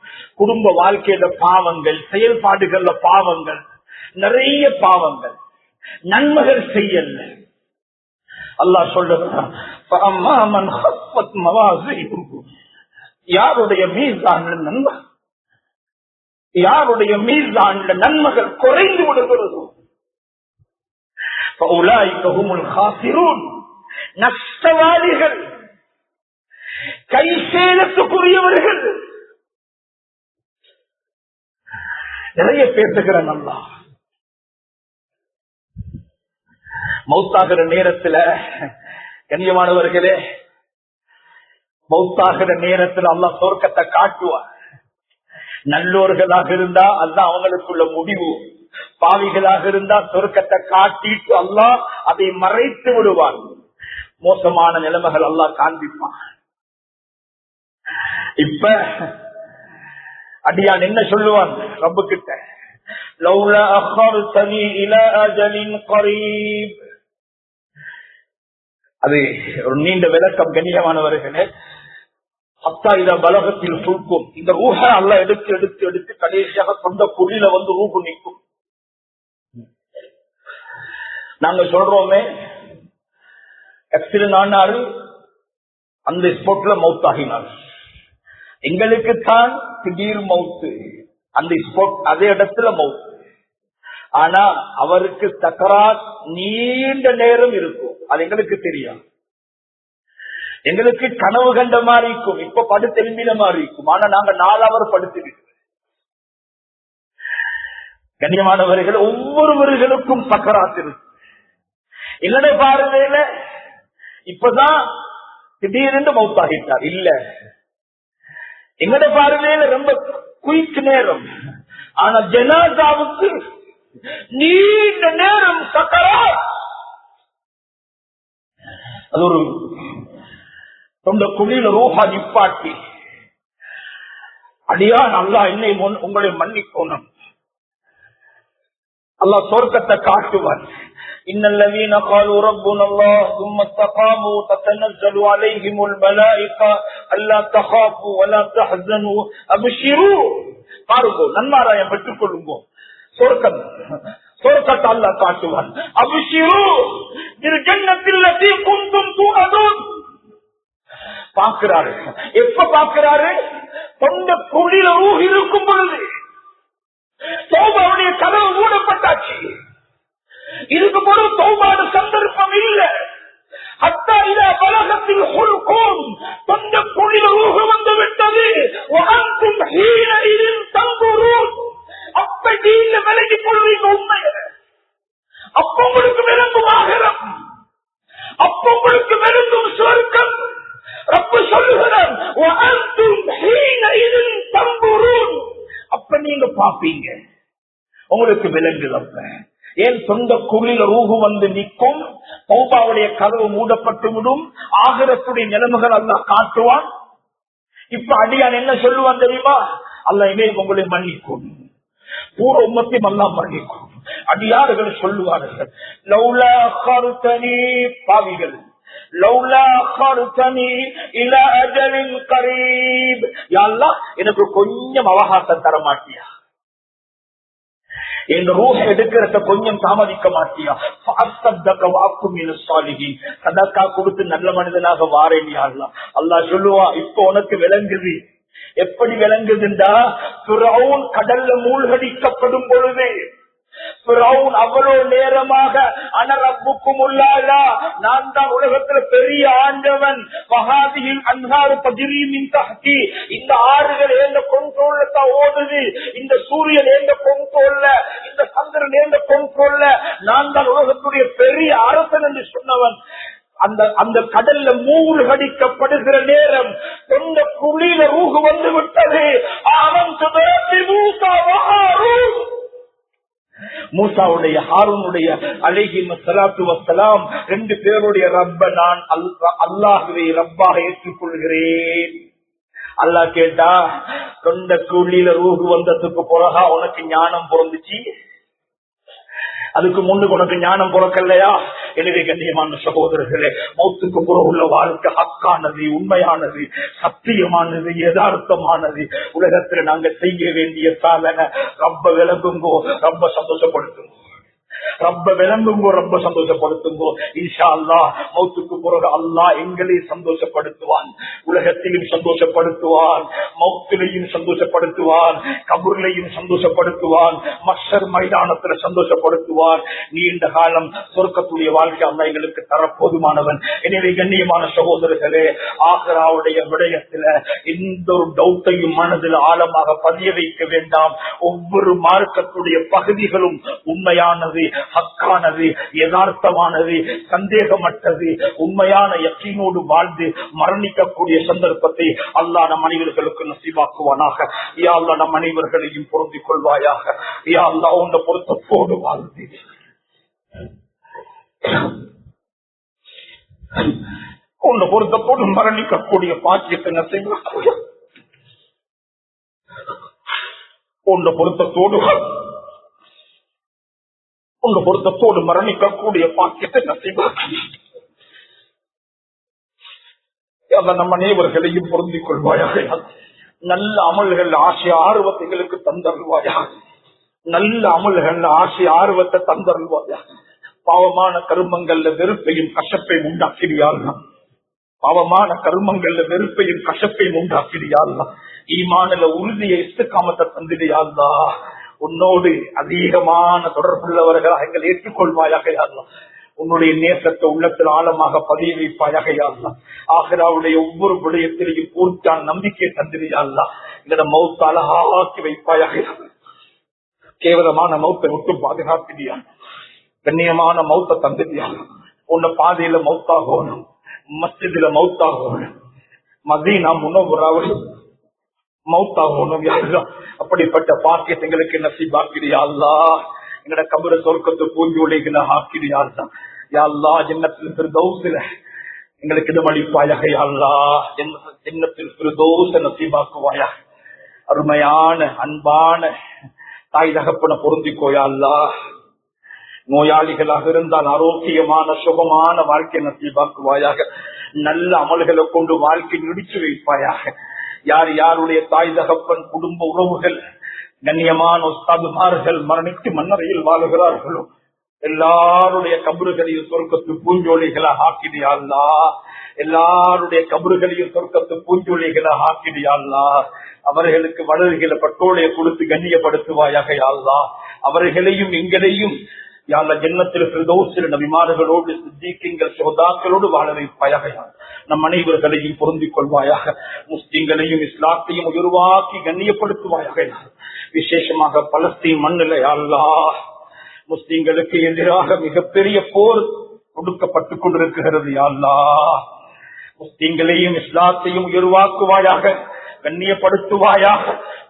குடும்ப வாழ்க்கையில பாவங்கள், செயல்பாடுகள்ல பாவங்கள், நிறைய பாவங்கள், நன்மைகள் செய்யல. அல்லாஹ் சொல்லுகிறான், யாருடைய மீசான்ல நன்மை, யாருடைய மீசான்ல நன்மைகள் குறைந்து விடுகிறதோ நஷ்டவாளிகள், கை சேதத்துக்குரியவர்கள். நிறைய பேசுகிறேன். அல்லாஹ் மௌத்தாகிற நேரத்தில் கண்ணியமானவர்களே, மௌத்தாகிற நேரத்தில் அல்லாஹ் சொர்க்கத்தை காட்டுவார். நல்லோர்களாக இருந்தா அதுதான் அவங்களுக்குள்ள முடிவு. பாவிகளாக இருந்தா சொர்க்கத்தை காட்டிட்டு அல்லாஹ் அதை மறைத்து விடுவான். மோசமான நிலைமைகள் அல்லாஹ் காண்பிப்பான். இப்ப அடியான் என்ன சொல்லுவான் ரப்பு கிட்ட, லௌலா அخرتني الى اجل قريب. அது ஒரு நீண்ட விளக்கம் கண்ணியமானவர்களே. ஹத்தா இத பலகத்தில் சுல்கும், இந்த ரூஹ அல்லாஹ் எடுத்து எடுத்து எடுத்து கடைசியாக சொந்த பொருளில வந்து ரூஹு நிற்கும். நாங்க சொல்றோமே ஆக்சிடென்ட் ஆனாரு, அந்த ஸ்பாட்ல மௌத்தாகினார். எங்களுக்கு தான் திடீர் மௌத்து, அந்த ஸ்பாட் அதே இடத்துல மௌத்து. ஆனா அவருக்கு சக்கராத் நீண்ட நேரம் இருக்கும், அது எங்களுக்கு தெரியும். எங்களுக்கு கனவு கண்ட மாதிரி இருக்கும், இப்ப படுத்து எழும்பின மாதிரி இருக்கும். ஆனா நாங்க 4 அவர் படுத்து. கண்ணியமானவர்கள், ஒவ்வொருவர்களுக்கும் சக்கராத் இருக்கு. என்னோட பார்வையில இப்பதான் திடீரென்று மௌத்தாகிட்டார் இல்ல, எங்கட பார்வையில ரொம்ப குயிக் நேரம். ஆனா ஜனாசாவுக்கு நீண்ட நேரம் சக்கராத். அது ஒரு சொந்த குழியில ரூஹா நிப்பாட்டி, அடியான் அல்லாஹ் என்னை உங்களை மன்னிக்கணும், அல்லாஹ் சொர்க்கத்தை காட்டுவான். إن الذين قالوا ربنا الله ثم استقاموا تتنزل عليهم الملائكة ألا تخافوا ولا تحزنوا أبشروا. பாருங்க, நன்மாராயம் பெற்றுக் கொள்ளுங்க. சொர்க்கத்தை அல்லாஹ் காட்டுவான். அப்ஷிரு பில் ஜன்னத்தில் லதி குன்தும் துஅதுன். பார்க்கிறாரு. எப்ப பார்க்கிறாரு? சொந்த குழியில ரூஹ் இருக்கும் பொழுது. தௌபாவுடைய கதவு மூடப்பட்டாச்சு. இதுக்கு போது தௌபான சந்தர்ப்பம் இல்ல. ஹத்தா இலா பலகத்தில் ஹுல்கும், சொந்த குழியில ரூஹ் வந்து விட்டது. வஅன்தும் ஹீனஇதின் தன்துரூன். அப்ப நீங்க விலகி கொள்வீங்க உண்மையை. அப்ப உங்களுக்கு விளங்கும் ஆகிரம், அப்ப உங்களுக்கு விளங்கும் சொர்க்கம். ரப்பு சொல்லுகிறார், வஅன்தும் ஹீனஇதின் தன்துரூன். அப்ப நீங்க பாப்பீங்க, உங்களுக்கு விளங்குது. அப்ப ஏன் சொந்த குழியில ரூஹு வந்து நிற்கும், தௌபாவுடைய கதவு மூடப்பட்டு விடும், ஆகிரத்துடைய நிலைமைகள் அல்லாஹ் காட்டுவான். இப்ப அடியான் என்ன சொல்லுவான் தெரியுமா? அல்லாஹ் இமே உங்களை மன்னிக்கும், பூர்வ உம்மத்தையும் அல்லாஹ் மன்னிக்கும். அடியார்கள் சொல்லுவார்கள், லௌலா அخرتني, பாவிகள், லௌலா அخرتني இலா அஜலின் கரீப், யா அல்லாஹ் எனக்கு கொஞ்சம் அவகாசம் தர மாட்டியா, எங்க ரூஹ எடுக்கிறத கொஞ்சம் தாமதிக்க மாட்டியா, சதக்கா கொடுத்து நல்ல மனிதனாக வாரேன் யா அல்லாஹ். அல்லாஹ் சொல்லுவா, இப்ப உனக்கு விளங்குது. எப்படி விளங்குதுண்டா, ஃபிரௌன் கடல்ல மூழ்கடிக்கப்படும் பொழுது ஃபிரௌன் அவ்வளவு நேரமாக அனரப்புக்குமுல்லாஹ், நான் தான் உலகத்தில் பெரிய ஆண்டவன், வஹாதிஹில் அன்ஹாரு தஜ்ரி மின் தஹ்தி, இந்த ஆறுகள் எந்த கண்ட்ரோல்ல தான் ஓடுது, இந்த சூரியன் எந்த கண்ட்ரோல்ல, இந்த சந்திரன் எந்த கண்ட்ரோல்ல, நான் தான் உலகத்துடைய பெரிய அரசன் என்று சொன்னவன். அந்த கடல்ல மூழ்கடிக்கப்படுகிற நேரம் சொந்த குழியில ரூஹு வந்து விட்டது. அவன் மூசாவுடைய ஹாரூனுடைய அலைஹிம் ஸலாத்து வஸ்ஸலாம் 2 பேருடைய ரப்ப நான் அல்லாஹ்வை ரப்பாக ஏற்றுக்கொள்கிறேன். அல்லாஹ் கேட்டா, சொந்த குழியில ரூஹு வந்ததுக்கு பிறகா உனக்கு ஞானம் பிறந்துச்சு, அதுக்கு முன்னுக்கு உனக்கு ஞானம் பிறக்கலையா? எனவே கண்ணியமான சகோதரர்களே, மௌத்துக்கு புற உள்ள வாழ்க்கை ஹக்கானது, உண்மையானது, சத்தியமானது, யதார்த்தமானது. உலகத்துல நாங்க செய்ய வேண்டிய சாதனை, ரப்ப விளங்குங்கோ, ரப்ப சந்தோஷப்படுத்துங்கோ, ரப்ப விளங்குங்கோ, ரப்ப சந்தோஷப்படுத்துங்கோ. இன்ஷா அல்லாஹ் மௌத்துக்கு பிறகு அல்லாஹ் எங்களை சந்தோஷப்படுத்துவான், உலகத்திலும் சந்தோஷப்படுத்துவான், மௌத்திலையும் சந்தோஷப்படுத்துவான், கபூர்லையும் சந்தோஷப்படுத்துவான், மஹ்ஷர் மைதானத்துல சந்தோஷப்படுத்துவான். நீண்ட காலம் சொர்க்கத்துடைய வாழ்க்கை அல்லாஹ் எங்களுக்கு தர போதுமானவன். எனவே கண்ணியமான சகோதரர்களே, ஆகிராவுடைய விடயத்துல எந்த ஒரு டவுட்டையும் மனதில் ஆழமாக பதிய வைக்க வேண்டாம். ஒவ்வொரு மார்க்கத்துடைய பகுதிகளும் உண்மையானது, ஹக்கானது, யதார்த்தமானது, சந்தேகமற்றது, உண்மையான யக்கீனோடு வாழ்ந்து மரணிக்கக்கூடிய சந்தர்ப்பத்தை அல்லாஹ் நம் அனைவர்களுக்கு நசீபாக்குவானாக. யா அல்லாஹ் நம் அனைவர்களையும் பொருந்திக் கொள்வாயாக. யா அல்லாஹ் உன்னை பொருத்தத்தோடு வாழ்ந்து உன்னை பொருத்தத்தோடு மரணிக்கக்கூடிய பாக்கியத்தை நசீபாக்குவாயாக. உன்னை பொருத்தத்தோடு மரணிக்கக்கூடிய பாக்கியத்தை நசீபாக்குவாயாக. நம்ம அனைவர்களையும் பொருந்திக் கொள்வாயாக. நல்ல அமல்கள் ஆசை ஆர்வத்தைகளுக்கு தந்தருள்வாயாக. நல்ல அமல்கள் ஆசை ஆர்வத்தை தந்தருள்வாயாக. பாவமான கருமங்கள்ல வெறுப்பையும் கசப்பையும் உண்டாக்கிறியாள்னா, பாவமான கருமங்கள்ல வெறுப்பையும் கசப்பையும் உண்டாக்கிறியாள்னா, ஈமானில உறுதியை இஸ்திகாமத்தை தந்திரியாள்னா, உன்னோடு அதிகமான தொடர்புள்ளவர்களாக எங்களை ஏற்றுக்கொள்வாயாக. உன்னுடைய நேசத்தை உள்ளத்தில் ஆழமாக பதிய வைப்பாயாக. ஆகிராவுடைய ஒவ்வொரு விடயத்திலையும் பூர்த்தியான நம்பிக்கை தந்திரியாள்னா, எங்களோட மௌத்த அழகாக்கி வைப்பாயாக. கேவலமான மௌத்தை விட்டு பாதுகாப்பிடியா, கண்ணியமான மௌத்த தந்திரியா. உன்ன பாதையில மௌத்தாகணும், மஸ்ஜிதில மௌத்தாகணும், மதீனா முனவராவில் மௌத்தாகணும். அப்படிப்பட்ட பாக்கியத்தை எங்களுக்கு நசீபாக்கிறியா அல்லாஹ். எங்கட கபர சொர்க்கத்து பூஞ்சோலைகளை ஆக்கிறியா அல்லாஹ். யா அல்லாஹ் ஜன்னத்தில் ஃபிர்தௌஸில எங்களுக்கு இடமளிப்பாயாக. யா அல்லாஹ் ஜன்னத்தில் ஃபிர்தௌஸ நசீபாக்குவாயாக. அருமையான அன்பான தாய் தகப்பன பொருந்திக்கோயா அல்லாஹ். நோயாளிகளாக இருந்தால் ஆரோக்கியமான சுகமான வாழ்க்கை நசீபாக்குவாயாக. நல்ல அமல்களை கொண்டு வாழ்க்கை நடிச்சு வைப்பாயாக. யார் யாருடைய தாய் தகப்பன் குடும்ப உறவுகள் கண்ணியமான உஸ்தாதுமார்கள் மரணித்து மன்னரையில் வாழுகிறார்களோ எல்லாருடைய கபறுகளையும் சொர்க்கத்து பூஞ்சோலைகளை ஆக்கிடியா அல்லாஹ். எல்லாருடைய கபறுகளையும் சொர்க்கத்து பூஞ்சோலைகளை ஆக்கிடியா அல்லாஹ். அவர்களுக்கு வளர்களை பட்டோலையை கொடுத்து கண்ணியப்படுத்துவாயாக. யா அல்லாஹ் அவர்களையும் எங்களையும் யாழ்லா ஜன்னத்தில் ஃபிர்தௌஸில் நபிமார்களோடு சித்தீக்கீங்கள் சுஹதாக்களோடு வாழ வைப்பாயாக. நம் அனைவர்களையும் பொருந்திக் கொள்வாயாக. முஸ்லிம்களையும் இஸ்லாத்தையும் உயர்வாக்கி கண்ணியப்படுத்துவாயாக. விசேஷமாக பலஸ்தீன் மண்ணில் யா அல்லாஹ் முஸ்லிம்களுக்கு எதிராக மிகப்பெரிய போர் கொடுக்கப்பட்டுக் கொண்டிருக்கிறது. யா அல்லாஹ் முஸ்லிம்களையும் இஸ்லாத்தையும் உயர்வாக்குவாயாக, கண்ணியப்படுத்துவாயாக.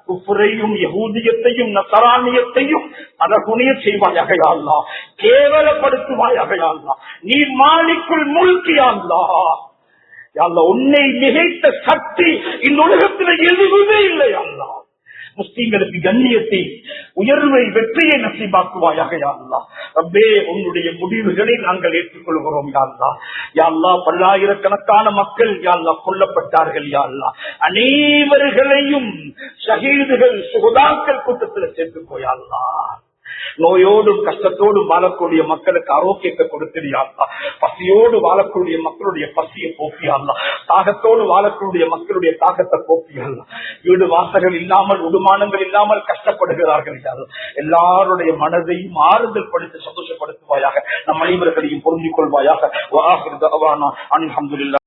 குஃப்ரையும் யஹூதியத்தையும் நஸரானியத்தையும் அதகுனிய செய்வாயாக. யா அல்லாஹ் கேவலப்படுத்துவாயாக. யா அல்லாஹ் நீ மாலிக்குல் முல்க். யா அல்லாஹ் யா அல்லாஹ் உன்னை மிகைத்த சக்தி இந்த உலகத்தில் எதுவுமே இல்லை. யா அல்லாஹ் முஸ்லிம்களுக்கு கண்ணியத்தை உயர்வை வெற்றியை நசீபாக்குவாயாக. யா அல்லாஹ் ரப்பே உன்னுடைய முடிவுகளை நாங்கள் ஏற்றுக்கொள்கிறோம். யா அல்லாஹ் யா அல்லாஹ் பல்லாயிரக்கணக்கான மக்கள் யா அல்லாஹ் கொல்லப்பட்டார்கள். யா அல்லாஹ் அனைவர்களையும் ஷஹீதுகள் சுஹதாக்கள் கூட்டத்தில் சேர்த்துக்கோ. யா அல்லாஹ் நோயோடும் கஷ்டத்தோடும் வாழக்கூடிய மக்களுக்கு ஆரோக்கியத்தை கொடுத்தியா அல்லாஹ். பசியோடு வாழக்கூடிய மக்களுடைய பசியை போக்கியா அல்லாஹ். தாகத்தோடு வாழக்கூடிய மக்களுடைய தாகத்தை போக்கியா அல்லாஹ். வீடு வாசல்கள் இல்லாமல் உடுமானங்கள் இல்லாமல் கஷ்டப்படுகிறார்கள். எல்லாருடைய மனதையும் ஆறுதல் படுத்தி சந்தோஷப்படுத்துவாயாக. நம் அனைவர்களையும் பொருந்திக் கொள்வாயாக. அல்ஹம்துலில்லாஹ்.